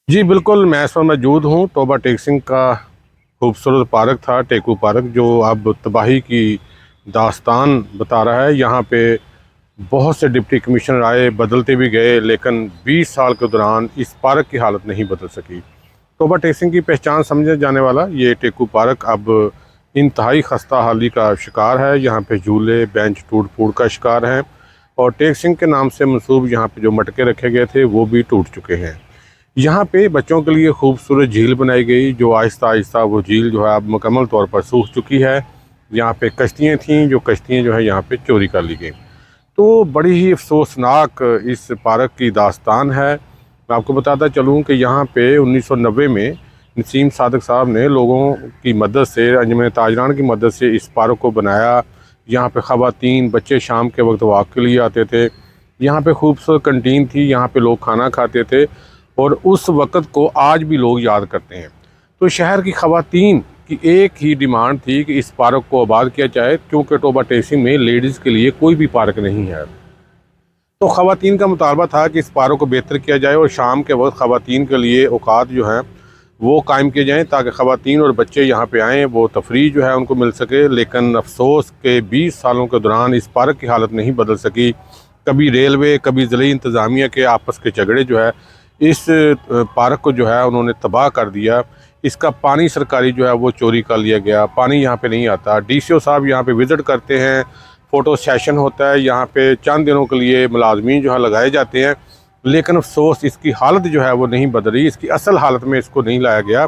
जी बिल्कुल, मैं इस वक्त मौजूद हूँ। तोबा टेक सिंह का खूबसूरत पार्क था, टेकू पार्क, जो अब तबाही की दास्तान बता रहा है। यहाँ पे बहुत से डिप्टी कमिश्नर आए, बदलते भी गए, लेकिन 20 साल के दौरान इस पार्क की हालत नहीं बदल सकी। तोबा टेक सिंह की पहचान समझे जाने वाला ये टेकू पार्क अब इंतहाई खस्ता हाली का शिकार है। यहाँ पे झूले, बेंच टूट फूट का शिकार हैं, और टेक सिंह के नाम से मंसूब यहाँ पे जो मटके रखे गए थे वो भी टूट चुके हैं। यहाँ पे बच्चों के लिए खूबसूरत झील बनाई गई, जो आहिस्ता आहिस्ता वो झील जो है अब मुकम्मल तौर पर सूख चुकी है। यहाँ पे कश्तियाँ थीं, जो कश्तियाँ जो है यहाँ पे चोरी कर ली गई। तो बड़ी ही अफसोसनाक इस पार्क की दास्तान है। मैं आपको बताता चलूँ कि यहाँ पे 1990 में नसीम सादक साहब ने लोगों की मदद से, अंजुमन ताजरान की मदद से इस पार्क को बनाया। यहाँ पे ख़वातीन, बच्चे शाम के वक्त वॉक के लिए आते थे। यहाँ पे खूबसूरत कंटीन थी, यहाँ पे लोग खाना खाते थे, और उस वक़्त को आज भी लोग याद करते हैं। तो शहर की ख़वातीन की एक ही डिमांड थी कि इस पार्क को आबाद किया जाए, क्योंकि टोबा टेक सिंह में लेडीज़ के लिए कोई भी पार्क नहीं है। तो ख़वातीन का मुतालबा था कि इस पार्क को बेहतर किया जाए, और शाम के वक्त ख़वातीन के लिए औकात जो हैं वो कायम किए जाएँ, ताकि ख़वातीन और बच्चे यहाँ पे आएँ, वो तफरीह जो है उनको मिल सके। लेकिन अफसोस के 20 सालों के दौरान इस पार्क की हालत नहीं बदल सकी। कभी रेलवे, कभी ज़िले इंतज़ामिया के आपस के झगड़े जो है इस पार्क को जो है उन्होंने तबाह कर दिया। इसका पानी सरकारी जो है वो चोरी कर लिया गया, पानी यहाँ पे नहीं आता। डीसीओ साहब यहाँ पे विज़िट करते हैं, फ़ोटो सेशन होता है, यहाँ पे चंद दिनों के लिए मुलाजमीन जो है लगाए जाते हैं, लेकिन अफसोस इसकी हालत जो है वो नहीं बदली, इसकी असल हालत में इसको नहीं लाया गया।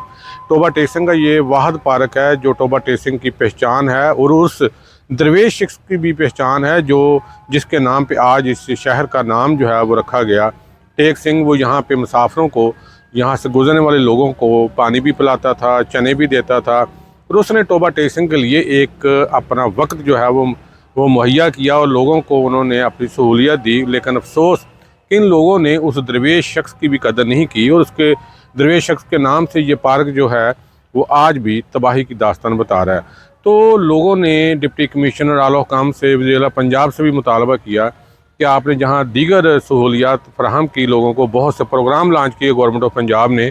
टोबा टेक सिंह का ये वाहिद पार्क है जो टोबा टेक सिंह की पहचान है, और उस दरवेश शख्स की भी पहचान है जो जिसके नाम पे आज इस शहर का नाम जो है वो रखा गया। टेक सिंह वो यहाँ पे मुसाफिरों को, यहाँ से गुजरने वाले लोगों को पानी भी पिलाता था, चने भी देता था, और उसने टोबा टेक सिंह के लिए एक अपना वक्त जो है वो मुहैया किया, और लोगों को उन्होंने अपनी सहूलियत दी। लेकिन अफसोस कि इन लोगों ने उस दरवेश शख्स की भी कदर नहीं की, और उसके दरवेश शख्स के नाम से ये पार्क जो है वो आज भी तबाही की दास्तान बता रहा है। तो लोगों ने डिप्टी कमिश्नर आला हुकाम से, वज़ीर पंजाब से भी मुतालबा किया कि आपने जहाँ दीगर सहूलियात फराहम की लोगों को, बहुत से प्रोग्राम लॉन्च किए गवर्नमेंट ऑफ पंजाब ने,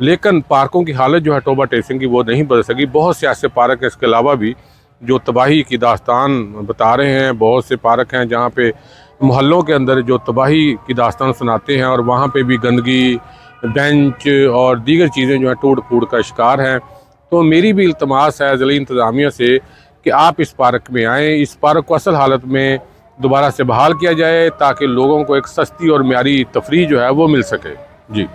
लेकिन पार्कों की हालत जो है टोबा टेक सिंह की वो नहीं बदल सकी। बहुत से ऐसे पार्क हैं इसके अलावा भी जो तबाही की दास्तान बता रहे हैं। बहुत से पार्क हैं जहाँ पे मोहल्लों के अंदर जो तबाही की दास्तान सुनाते हैं, और वहाँ पे भी गंदगी, बेंच और दीगर चीज़ें जो हैं टूट फूट का शिकार हैं। तो मेरी भी इल्तमास है ज़िला इंतज़ामिया से कि आप इस पार्क में आएँ, इस पार्क को असल हालत में दोबारा से बहाल किया जाए, ताकि लोगों को एक सस्ती और म्यारी तफरीह जो है वो मिल सके। जी।